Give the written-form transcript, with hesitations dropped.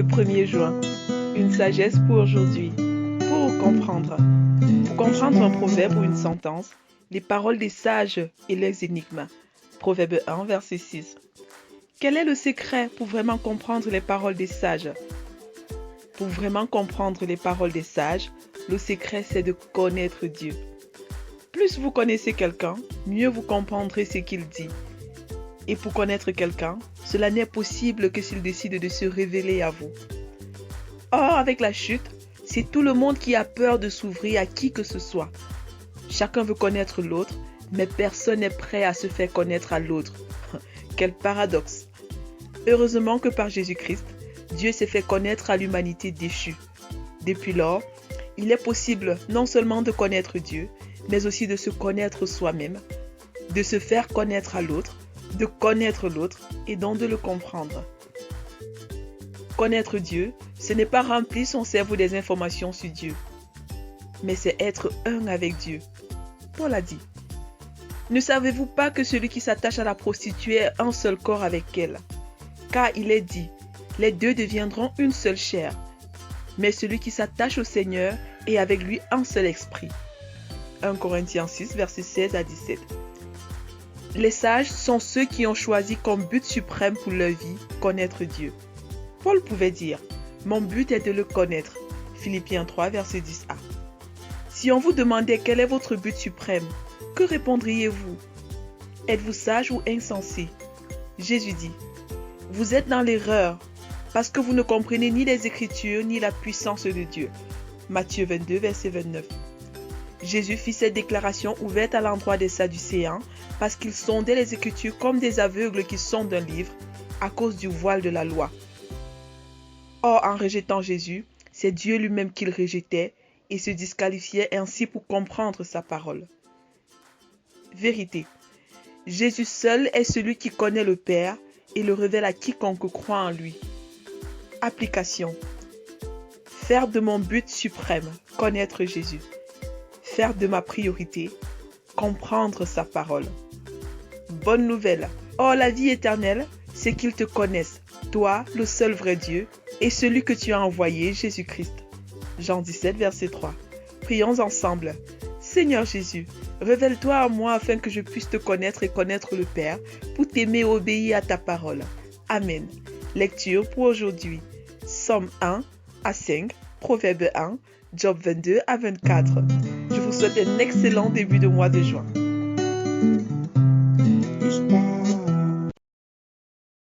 1er juin, une sagesse pour aujourd'hui. Pour comprendre un proverbe ou une sentence, les paroles des sages et leurs énigmes. Proverbe 1, verset 6. Quel est le secret pour vraiment comprendre les paroles des sages? Pour vraiment comprendre les paroles des sages, le secret c'est de connaître Dieu. Plus vous connaissez quelqu'un, mieux vous comprendrez ce qu'il dit. Et pour connaître quelqu'un, cela n'est possible que s'il décide de se révéler à vous. Or, avec la chute, c'est tout le monde qui a peur de s'ouvrir à qui que ce soit. Chacun veut connaître l'autre, mais personne n'est prêt à se faire connaître à l'autre. Quel paradoxe! Heureusement que par Jésus-Christ, Dieu s'est fait connaître à l'humanité déchue. Depuis lors, il est possible non seulement de connaître Dieu, mais aussi de se connaître soi-même, de se faire connaître à l'autre, de connaître l'autre et donc de le comprendre. Connaître Dieu, ce n'est pas remplir son cerveau des informations sur Dieu, mais c'est être un avec Dieu. Paul a dit, « Ne savez-vous pas que celui qui s'attache à la prostituée est un seul corps avec elle? Car il est dit, les deux deviendront une seule chair. Mais celui qui s'attache au Seigneur est avec lui un seul esprit. » 1 Corinthiens 6, versets 16 à 17. Les sages sont ceux qui ont choisi comme but suprême pour leur vie, connaître Dieu. Paul pouvait dire, « Mon but est de le connaître. » Philippiens 3, verset 10a. Si on vous demandait quel est votre but suprême, que répondriez-vous? Êtes-vous sage ou insensé? Jésus dit, « Vous êtes dans l'erreur, parce que vous ne comprenez ni les Écritures ni la puissance de Dieu. » Matthieu 22, verset 29. Jésus fit cette déclaration ouverte à l'endroit des Sadducéens parce qu'ils sondaient les Écritures comme des aveugles qui sondent un livre à cause du voile de la loi. Or, en rejetant Jésus, c'est Dieu lui-même qu'ils rejetaient et se disqualifiaient ainsi pour comprendre sa parole. Vérité. Jésus seul est celui qui connaît le Père et le révèle à quiconque croit en lui. Application. Faire de mon but suprême, connaître Jésus. Faire de ma priorité, comprendre sa parole. Bonne nouvelle. Or, la vie éternelle, c'est qu'ils te connaissent, toi, le seul vrai Dieu, et celui que tu as envoyé, Jésus-Christ. Jean 17, verset 3. Prions ensemble. Seigneur Jésus, révèle-toi à moi afin que je puisse te connaître et connaître le Père, pour t'aimer et obéir à ta parole. Amen. Lecture pour aujourd'hui. Somme 1 à 5, Proverbe 1, Job 22 à 24. Je vous souhaite un excellent début de mois de juin.